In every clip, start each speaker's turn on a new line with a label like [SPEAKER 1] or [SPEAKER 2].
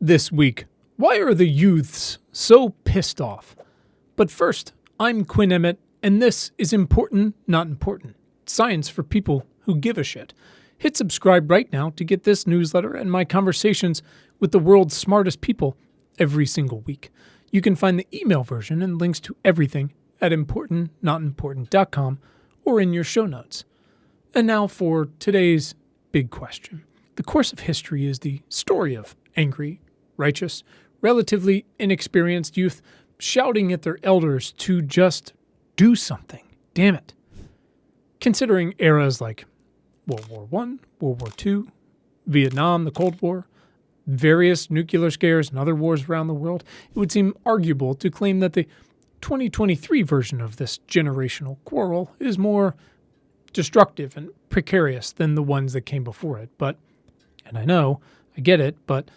[SPEAKER 1] This week, why are the youths so pissed off? But first, I'm Quinn Emmett, and this is Important Not Important, science for people who give a shit. Hit subscribe right now to get this newsletter and my conversations with the world's smartest people every single week. You can find the email version and links to everything at importantnotimportant.com or in your show notes. And now for today's big question. The course of history is the story of angry, righteous, relatively inexperienced youth shouting at their elders to just do something. Damn it. Considering eras like World War I, World War II, Vietnam, the Cold War, various nuclear scares and other wars around the world, it would seem arguable to claim that the 2023 version of this generational quarrel is more destructive and precarious than the ones that came before it. But, and I know, I get it, but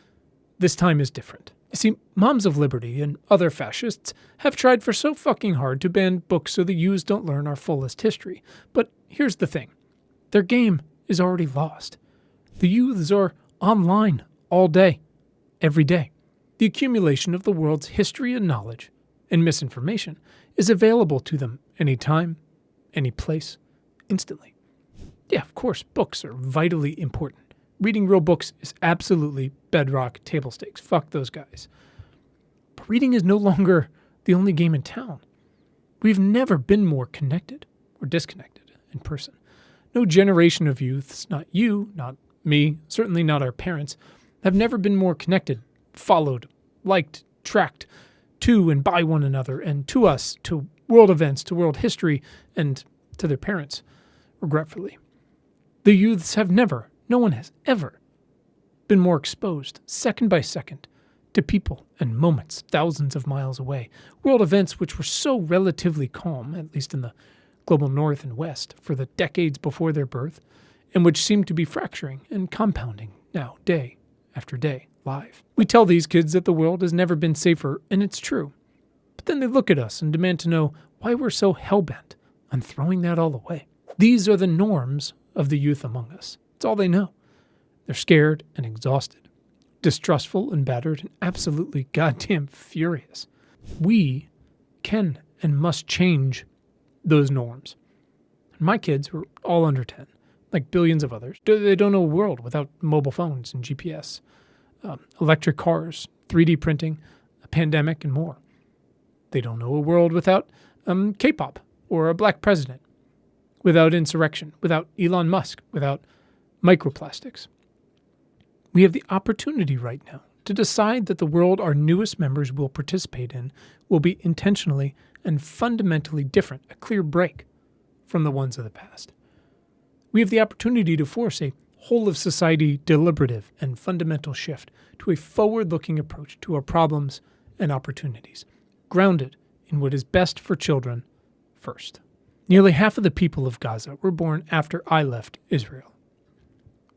[SPEAKER 1] this time is different. You see, Moms of Liberty and other fascists have tried for so fucking hard to ban books so the youths don't learn our fullest history. But here's the thing. Their game is already lost. The youths are online all day, every day. The accumulation of the world's history and knowledge and misinformation is available to them anytime, any place, instantly. Yeah, of course, books are vitally important. Reading real books is absolutely bedrock table stakes. Fuck those guys. But reading is no longer the only game in town. We've never been more connected or disconnected in person. No generation of youths, not you, not me, certainly not our parents, have never been more connected, followed, liked, tracked to and by one another and to us, to world events, to world history, and to their parents, regretfully. The youths have never, no one has ever been more exposed, second by second, to people and moments thousands of miles away. World events which were so relatively calm, at least in the global north and west, for the decades before their birth, and which seem to be fracturing and compounding now, day after day, live. We tell these kids that the world has never been safer, and it's true. But then they look at us and demand to know why we're so hell-bent on throwing that all away. These are the norms of the youth among us. It's all they know. They're scared and exhausted, distrustful and battered, and absolutely goddamn furious. We can and must change those norms. And my kids were all under 10, like billions of others. They don't know a world without mobile phones and GPS, electric cars, 3D printing, a pandemic, and more. They don't know a world without K-pop or a black president, without insurrection, without Elon Musk, without microplastics. We have the opportunity right now to decide that the world our newest members will participate in will be intentionally and fundamentally different, a clear break from the ones of the past. We have the opportunity to force a whole of society deliberative and fundamental shift to a forward-looking approach to our problems and opportunities, grounded in what is best for children first. Nearly half of the people of Gaza were born after I left Israel.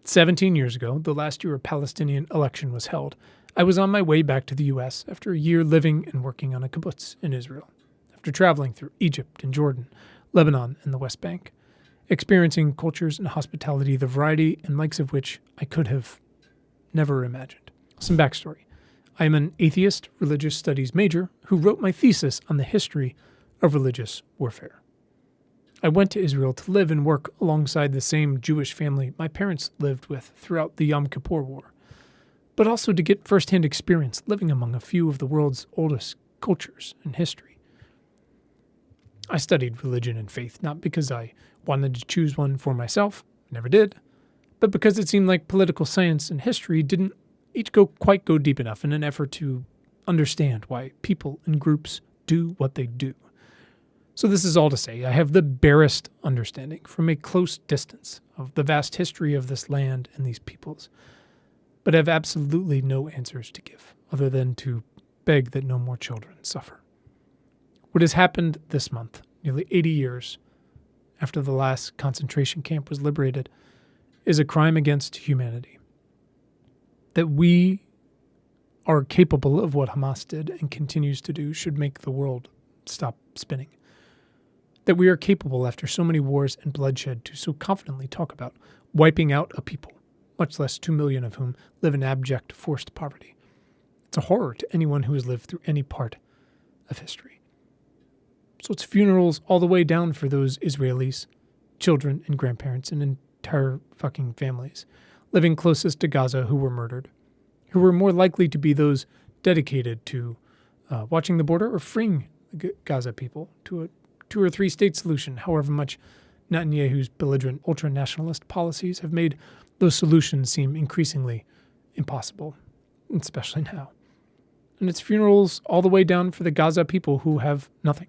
[SPEAKER 1] 17 years ago, the last year a Palestinian election was held, I was on my way back to the U.S. after a year living and working on a kibbutz in Israel, after traveling through Egypt and Jordan, Lebanon, and the West Bank, experiencing cultures and hospitality, the variety and likes of which I could have never imagined. Some backstory. I am an atheist religious studies major who wrote my thesis on the history of religious warfare. I went to Israel to live and work alongside the same Jewish family my parents lived with throughout the Yom Kippur War, but also to get firsthand experience living among a few of the world's oldest cultures and history. I studied religion and faith not because I wanted to choose one for myself, never did, but because it seemed like political science and history didn't each go deep enough in an effort to understand why people and groups do what they do. So this is all to say, I have the barest understanding from a close distance of the vast history of this land and these peoples, but have absolutely no answers to give, other than to beg that no more children suffer. What has happened this month, nearly 80 years after the last concentration camp was liberated, is a crime against humanity. That we are capable of what Hamas did and continues to do should make the world stop spinning. That we are capable, after so many wars and bloodshed, to so confidently talk about wiping out a people, much less 2 million of whom live in abject forced poverty. It's a horror to anyone who has lived through any part of history. So it's funerals all the way down for those Israelis, children and grandparents and entire fucking families living closest to Gaza who were murdered, who were more likely to be those dedicated to watching the border or freeing the Gaza people to a 2 or 3 state solution, however much Netanyahu's belligerent ultra-nationalist policies have made those solutions seem increasingly impossible, especially now. And it's funerals all the way down for the Gaza people who have nothing,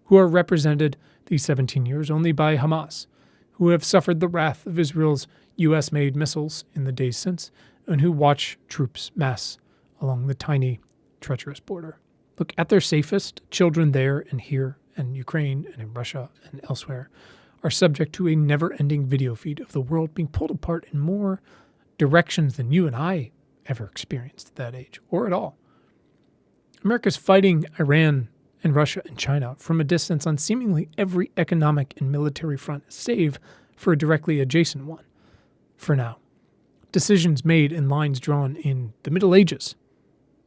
[SPEAKER 1] who are represented these 17 years only by Hamas, who have suffered the wrath of Israel's U.S.-made missiles in the days since, and who watch troops mass along the tiny, treacherous border. Look, at their safest, children there and here and Ukraine and in Russia and elsewhere are subject to a never-ending video feed of the world being pulled apart in more directions than you and I ever experienced at that age, or at all. America's fighting Iran and Russia and China from a distance on seemingly every economic and military front, save for a directly adjacent one, for now. Decisions made and lines drawn in the Middle Ages,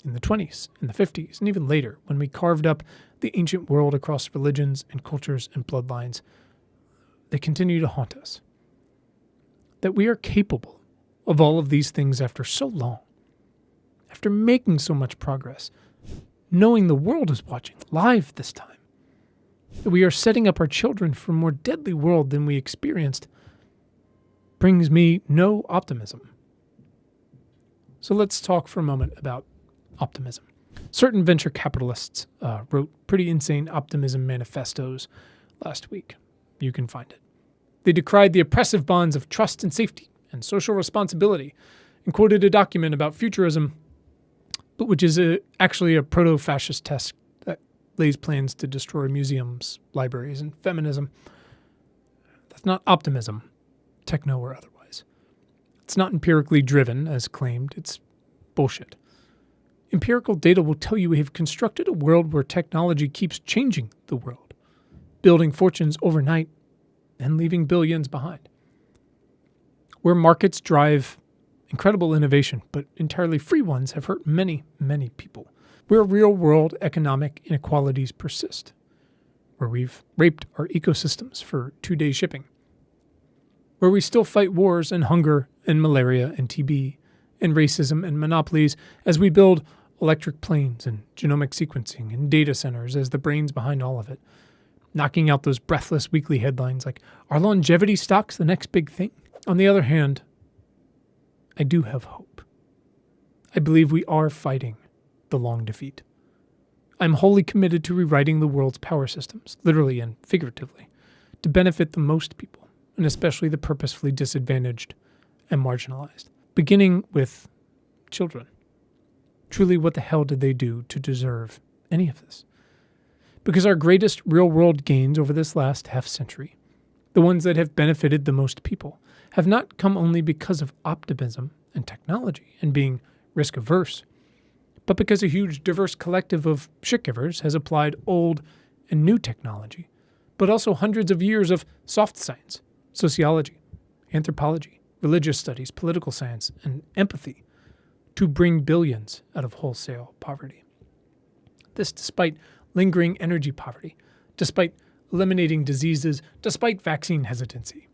[SPEAKER 1] in the 20s, in the 50s, and even later, when we carved up the ancient world across religions and cultures and bloodlines, they continue to haunt us. That we are capable of all of these things after so long, after making so much progress, knowing the world is watching live this time, that we are setting up our children for a more deadly world than we experienced, brings me no optimism. So let's talk for a moment about optimism. Certain venture capitalists wrote pretty insane optimism manifestos last week. You can find it. They decried the oppressive bonds of trust and safety and social responsibility and quoted a document about futurism, but which is actually a proto-fascist text that lays plans to destroy museums, libraries, and feminism. That's not optimism, techno or otherwise. It's not empirically driven, as claimed. It's bullshit. Empirical data will tell you we have constructed a world where technology keeps changing the world, building fortunes overnight and leaving billions behind. Where markets drive incredible innovation, but entirely free ones have hurt many, many people. Where real-world economic inequalities persist. Where we've raped our ecosystems for 2-day shipping. Where we still fight wars and hunger and malaria and TB and racism and monopolies as we build electric planes and genomic sequencing and data centers as the brains behind all of it, knocking out those breathless weekly headlines like, "Are longevity stocks the next big thing?" On the other hand, I do have hope. I believe we are fighting the long defeat. I'm wholly committed to rewriting the world's power systems, literally and figuratively, to benefit the most people, and especially the purposefully disadvantaged and marginalized, beginning with children. Truly, what the hell did they do to deserve any of this? Because our greatest real-world gains over this last half-century, the ones that have benefited the most people, have not come only because of optimism and technology and being risk-averse, but because a huge, diverse collective of shit-givers has applied old and new technology, but also hundreds of years of soft science, sociology, anthropology, religious studies, political science, and empathy to bring billions out of wholesale poverty. This despite lingering energy poverty, despite eliminating diseases, despite vaccine hesitancy,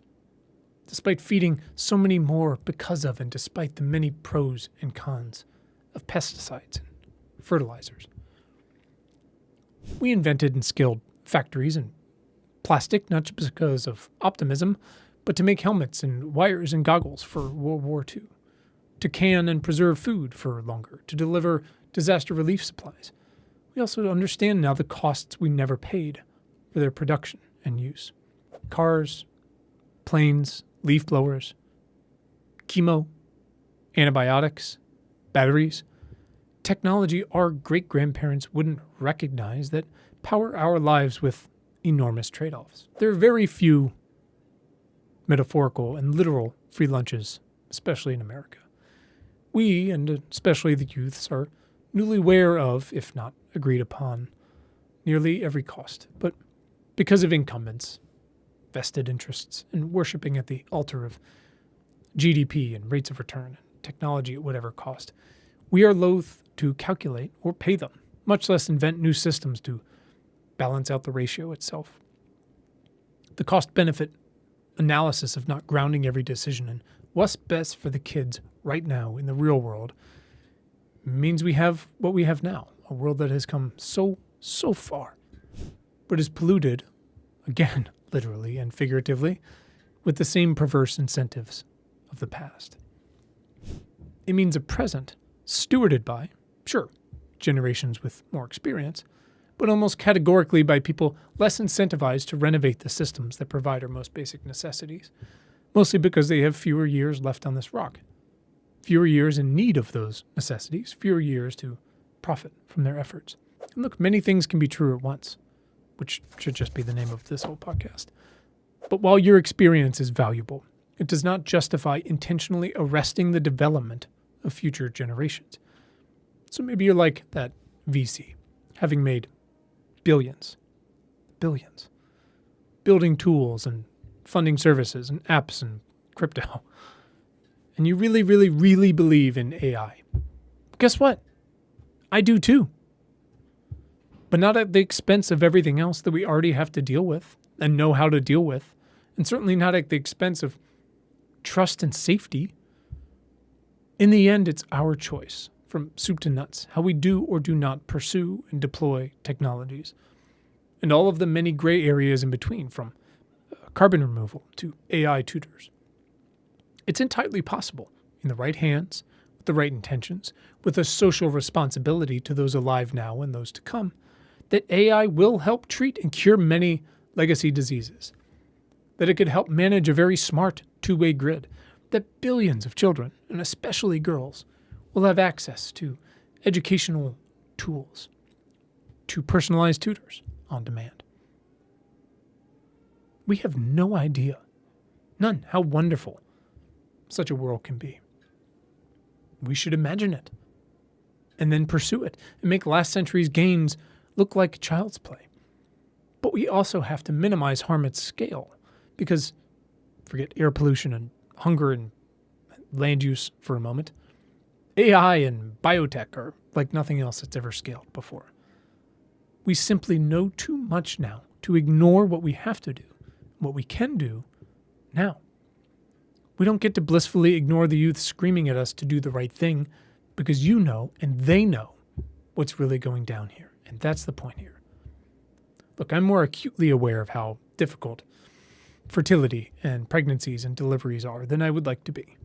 [SPEAKER 1] despite feeding so many more because of and despite the many pros and cons of pesticides and fertilizers. We invented and scaled factories and plastic, not just because of optimism, but to make helmets and wires and goggles for World War II, to can and preserve food for longer, to deliver disaster relief supplies. We also understand now the costs we never paid for their production and use. Cars, planes, leaf blowers, chemo, antibiotics, batteries, technology our great-grandparents wouldn't recognize that power our lives with enormous trade-offs. There are very few metaphorical and literal free lunches, especially in America. We, and especially the youths, are newly aware of, if not agreed upon, nearly every cost. But because of incumbents, vested interests, and worshipping at the altar of GDP and rates of return and technology at whatever cost, we are loath to calculate or pay them, much less invent new systems to balance out the ratio itself. The cost-benefit analysis of not grounding every decision in what's best for the kids right now in the real world means we have what we have now, a world that has come so far, but is polluted, again, literally and figuratively, with the same perverse incentives of the past. It means a present stewarded by, sure, generations with more experience, but almost categorically by people less incentivized to renovate the systems that provide our most basic necessities, mostly because they have fewer years left on this rock, fewer years in need of those necessities, fewer years to profit from their efforts. And look, many things can be true at once, which should just be the name of this whole podcast. But while your experience is valuable, it does not justify intentionally arresting the development of future generations. So maybe you're like that VC, having made billions, building tools and funding services and apps and crypto. And you really, really, really believe in AI. Guess what? I do too. But not at the expense of everything else that we already have to deal with and know how to deal with. And certainly not at the expense of trust and safety. In the end, it's our choice, from soup to nuts, how we do or do not pursue and deploy technologies. And all of the many gray areas in between, from carbon removal to AI tutors. It's entirely possible, in the right hands, with the right intentions, with a social responsibility to those alive now and those to come, that AI will help treat and cure many legacy diseases, that it could help manage a very smart two-way grid, that billions of children, and especially girls, will have access to educational tools, to personalized tutors on demand. We have no idea, none, how wonderful such a world can be. We should imagine it, and then pursue it, and make last century's gains look like child's play. But we also have to minimize harm at scale, because, forget air pollution and hunger and land use for a moment, AI and biotech are like nothing else that's ever scaled before. We simply know too much now to ignore what we have to do, what we can do now. We don't get to blissfully ignore the youth screaming at us to do the right thing, because you know and they know what's really going down here. And that's the point here. Look, I'm more acutely aware of how difficult fertility and pregnancies and deliveries are than I would like to be.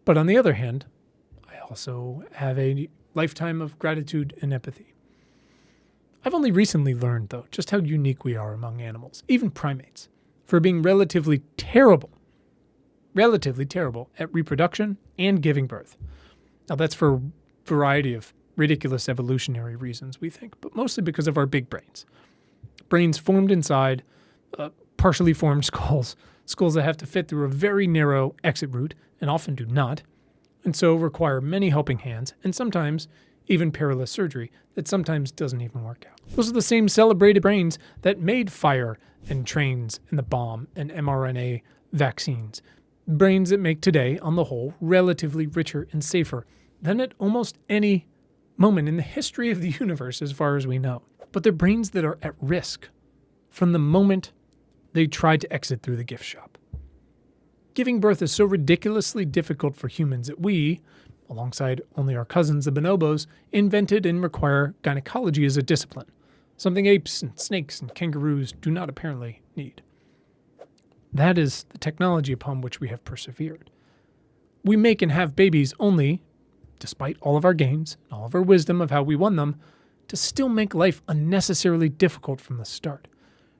[SPEAKER 1] But on the other hand, I also have a lifetime of gratitude and empathy. I've only recently learned, though, just how unique we are among animals, even primates, for being relatively terrible at reproduction and giving birth. Now, that's for a variety of ridiculous evolutionary reasons, we think, but mostly because of our big brains. Brains formed inside partially formed skulls that have to fit through a very narrow exit route and often do not, and so require many helping hands and sometimes even perilous surgery that sometimes doesn't even work out. Those are the same celebrated brains that made fire and trains and the bomb and mRNA vaccines. Brains that make today, on the whole, relatively richer and safer than at almost any moment in the history of the universe as far as we know. But they're brains that are at risk from the moment they tried to exit through the gift shop. Giving birth is so ridiculously difficult for humans that we, alongside only our cousins the bonobos, invented and require gynecology as a discipline, something apes and snakes and kangaroos do not apparently need. That is the technology upon which we have persevered. We make and have babies only, despite all of our gains and all of our wisdom of how we won them, to still make life unnecessarily difficult from the start.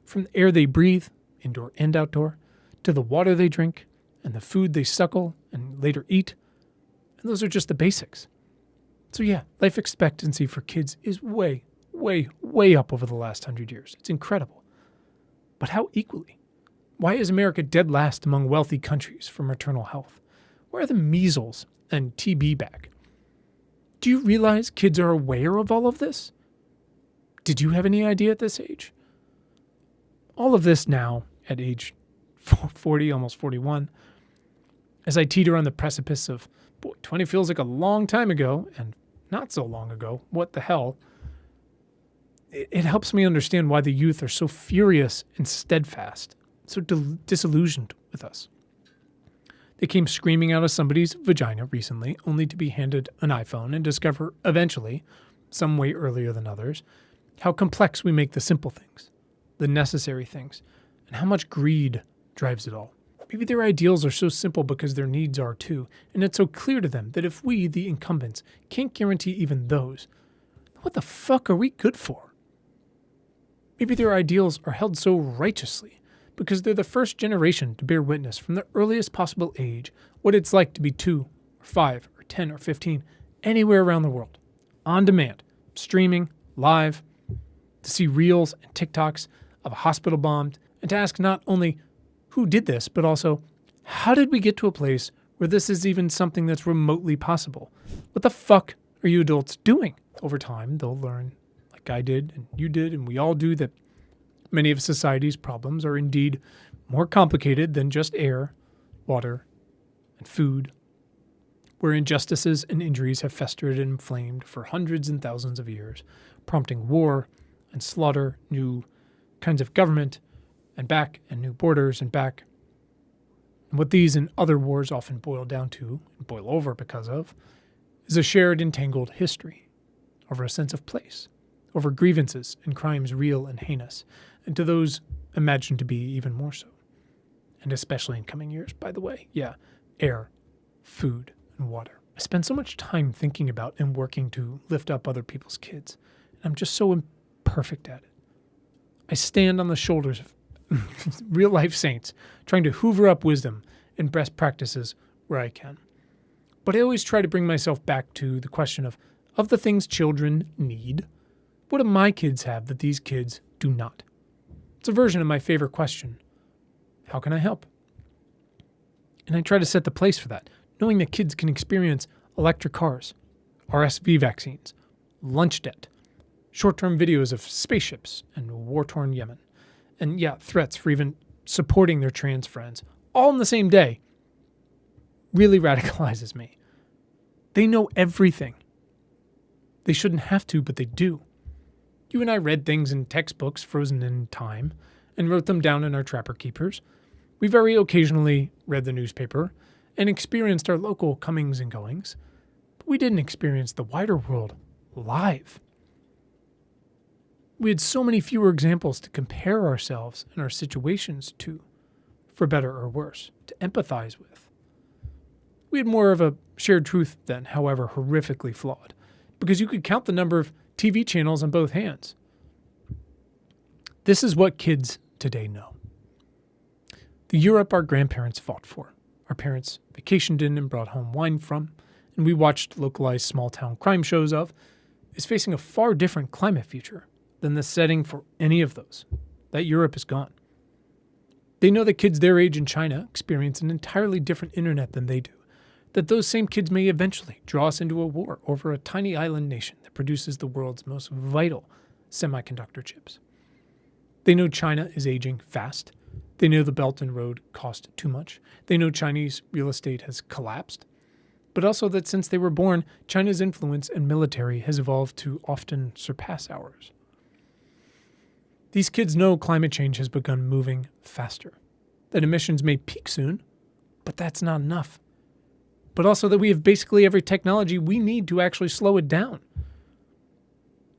[SPEAKER 1] From the air they breathe, indoor and outdoor, to the water they drink, and the food they suckle and later eat. And those are just the basics. So yeah, life expectancy for kids is way, way, way up over the last 100 years. It's incredible. But how equally? Why is America dead last among wealthy countries for maternal health? Why are the measles and TB back? Do you realize kids are aware of all of this? Did you have any idea at this age? All of this now, at age 40, almost 41, as I teeter on the precipice of, boy, 20 feels like a long time ago, and not so long ago. What the hell? It helps me understand why the youth are so furious and steadfast, so disillusioned with us. They came screaming out of somebody's vagina recently, only to be handed an iPhone and discover eventually, some way earlier than others, how complex we make the simple things, the necessary things, and how much greed drives it all. Maybe their ideals are so simple because their needs are too, and it's so clear to them that if we, the incumbents, can't guarantee even those, what the fuck are we good for? Maybe their ideals are held so righteously because they're the first generation to bear witness from the earliest possible age what it's like to be 2 or 5 or 10 or 15 anywhere around the world, on demand, streaming, live, to see reels and TikToks of a hospital bombed, and to ask not only who did this, but also how did we get to a place where this is even something that's remotely possible? What the fuck are you adults doing? Over time, they'll learn, like I did and you did and we all do, that many of society's problems are indeed more complicated than just air, water, and food, where injustices and injuries have festered and inflamed for hundreds and thousands of years, prompting war and slaughter, new kinds of government, and back, and new borders, and back. And what these and other wars often boil down to, and boil over because of, is a shared entangled history, over a sense of place, over grievances and crimes real and heinous, and to those imagined to be even more so. And especially in coming years, by the way. Yeah, air, food, and water. I spend so much time thinking about and working to lift up other people's kids, and I'm just so imperfect at it. I stand on the shoulders of real-life saints, trying to hoover up wisdom and best practices where I can. But I always try to bring myself back to the question of the things children need, what do my kids have that these kids do not? It's a version of my favorite question. How can I help? And I try to set the place for that, knowing that kids can experience electric cars, RSV vaccines, lunch debt, short-term videos of spaceships and war-torn Yemen, and threats for even supporting their trans friends, all in the same day, really radicalizes me. They know everything. They shouldn't have to, but they do. You and I read things in textbooks frozen in time and wrote them down in our Trapper Keepers. We very occasionally read the newspaper and experienced our local comings and goings, but we didn't experience the wider world live. We had so many fewer examples to compare ourselves and our situations to, for better or worse, to empathize with. We had more of a shared truth then, however horrifically flawed, because you could count the number of TV channels on both hands. This is what kids today know. The Europe our grandparents fought for, our parents vacationed in and brought home wine from, and we watched localized small-town crime shows of, is facing a far different climate future than the setting for any of those. That Europe is gone. They know that kids their age in China experience an entirely different internet than they do, that those same kids may eventually draw us into a war over a tiny island nation that produces the world's most vital semiconductor chips. They know China is aging fast. They know the Belt and Road cost too much. They know Chinese real estate has collapsed. But also that since they were born, China's influence and military has evolved to often surpass ours. These kids know climate change has begun moving faster, that emissions may peak soon, but that's not enough. But also that we have basically every technology we need to actually slow it down.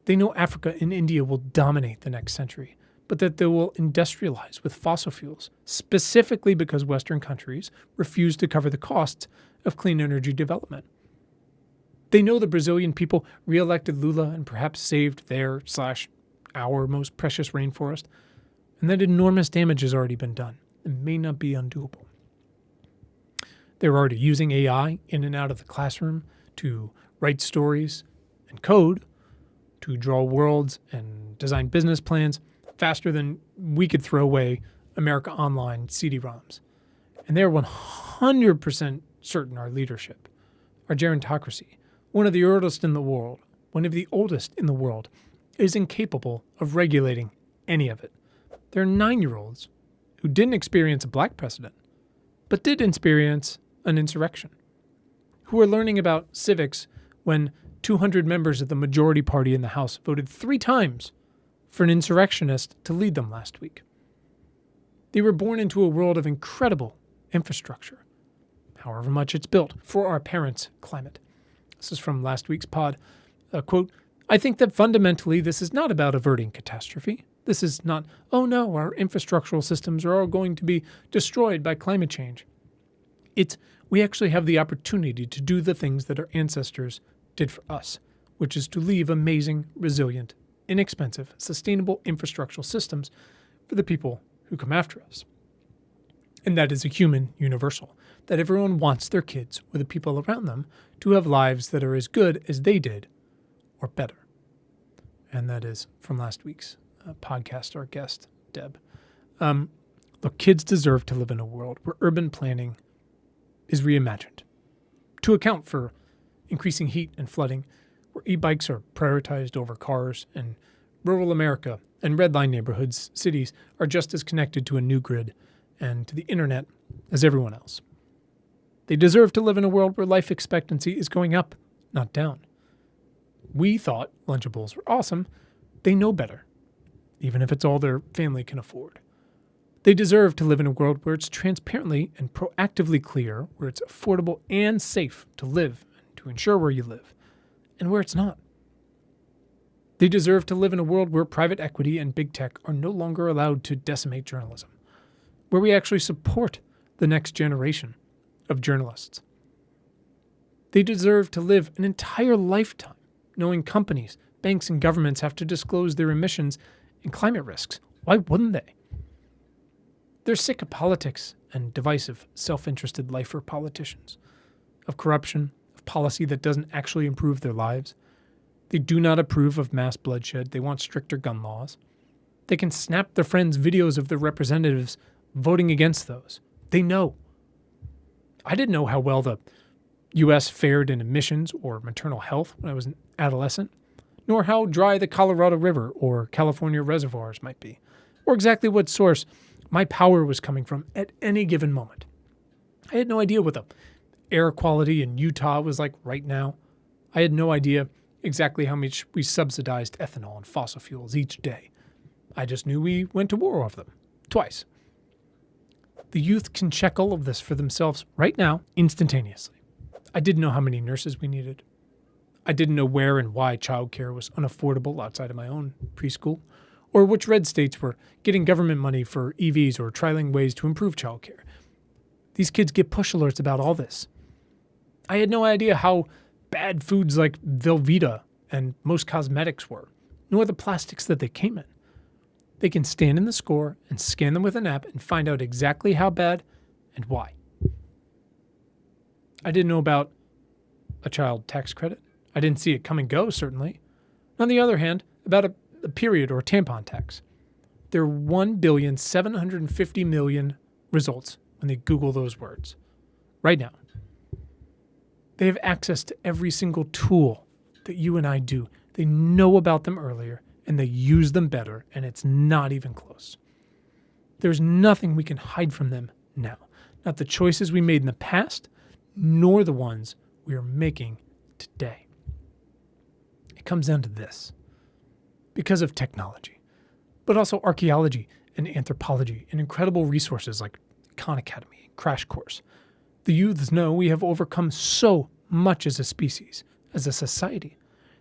[SPEAKER 1] They know Africa and India will dominate the next century, but that they will industrialize with fossil fuels, specifically because Western countries refuse to cover the costs of clean energy development. They know the Brazilian people re-elected Lula and perhaps saved our most precious rainforest, and that enormous damage has already been done and may not be undoable. They're already using AI in and out of the classroom to write stories and code, to draw worlds and design business plans faster than we could throw away America Online CD-ROMs. And they're 100% certain our leadership, our gerontocracy, one of the oldest in the world, is incapable of regulating any of it. There are 9-year-olds who didn't experience a black president, but did experience an insurrection, who are learning about civics when 200 members of the majority party in the House voted 3 times for an insurrectionist to lead them last week. They were born into a world of incredible infrastructure, however much it's built, for our parents' climate. This is from last week's pod. Quote, I think that fundamentally this is not about averting catastrophe. This is not, oh no, our infrastructural systems are all going to be destroyed by climate change. It's, we actually have the opportunity to do the things that our ancestors did for us, which is to leave amazing, resilient, inexpensive, sustainable infrastructural systems for the people who come after us. And that is a human universal, that everyone wants their kids or the people around them to have lives that are as good as they did or better. And that is from last week's podcast, our guest, Deb. Look, kids deserve to live in a world where urban planning is reimagined to account for increasing heat and flooding, where e-bikes are prioritized over cars, and rural America and red line neighborhoods, cities, are just as connected to a new grid and to the internet as everyone else. They deserve to live in a world where life expectancy is going up, not down. We thought Lunchables were awesome. They know better, even if it's all their family can afford. They deserve to live in a world where it's transparently and proactively clear, where it's affordable and safe to live and to ensure where you live, and where it's not. They deserve to live in a world where private equity and big tech are no longer allowed to decimate journalism, where we actually support the next generation of journalists. They deserve to live an entire lifetime knowing companies, banks, and governments have to disclose their emissions and climate risks. Why wouldn't they? They're sick of politics and divisive, self-interested lifer politicians, of corruption, of policy that doesn't actually improve their lives. They do not approve of mass bloodshed. They want stricter gun laws. They can snap their friends' videos of their representatives voting against those. They know. I didn't know how well the U.S. fared in emissions or maternal health when I was an adolescent, nor how dry the Colorado River or California reservoirs might be, or exactly what source my power was coming from at any given moment. I had no idea what the air quality in Utah was like right now. I had no idea exactly how much we subsidized ethanol and fossil fuels each day. I just knew we went to war over them, twice. The youth can check all of this for themselves right now, instantaneously. I didn't know how many nurses we needed. I didn't know where and why childcare was unaffordable outside of my own preschool, or which red states were getting government money for EVs or trialing ways to improve childcare. These kids get push alerts about all this. I had no idea how bad foods like Velveeta and most cosmetics were, nor the plastics that they came in. They can stand in the score and scan them with an app and find out exactly how bad and why. I didn't know about a child tax credit. I didn't see it come and go, certainly. On the other hand, about a period or tampon tax. There are 1,750,000,000 results when they Google those words. Right now. They have access to every single tool that you and I do. They know about them earlier, and they use them better, and it's not even close. There's nothing we can hide from them now. Not the choices we made in the past, nor the ones we are making today. It comes down to this. Because of technology, but also archaeology and anthropology and incredible resources like Khan Academy and Crash Course, the youths know we have overcome so much as a species, as a society,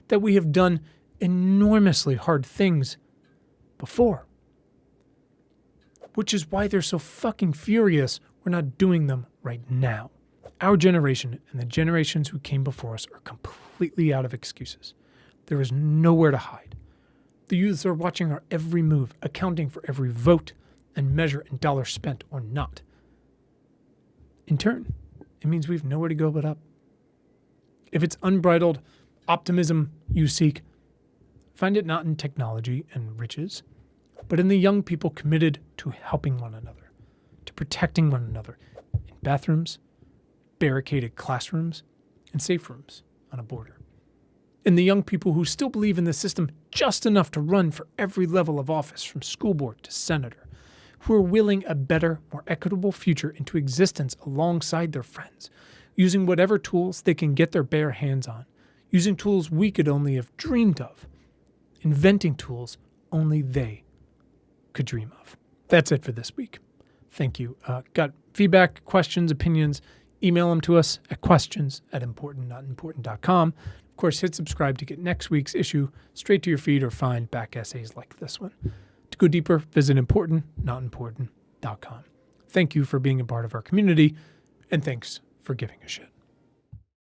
[SPEAKER 1] that we have done enormously hard things before. Which is why they're so fucking furious we're not doing them right now. Our generation and the generations who came before us are completely out of excuses. There is nowhere to hide. The youths are watching our every move, accounting for every vote and measure and dollar spent or not. In turn, it means we've nowhere to go but up. If it's unbridled optimism you seek, find it not in technology and riches, but in the young people committed to helping one another, to protecting one another in bathrooms, barricaded classrooms, and safe rooms on a border. In the young people who still believe in the system just enough to run for every level of office from school board to senator, who are willing a better, more equitable future into existence alongside their friends, using whatever tools they can get their bare hands on, using tools we could only have dreamed of, inventing tools only they could dream of. That's it for this week. Thank you. Got feedback, questions, opinions, email them to us at questions@importantnotimportant.com. Of course, hit subscribe to get next week's issue straight to your feed or find back essays like this one. To go deeper, visit importantnotimportant.com. Thank you for being a part of our community, and thanks for giving a shit.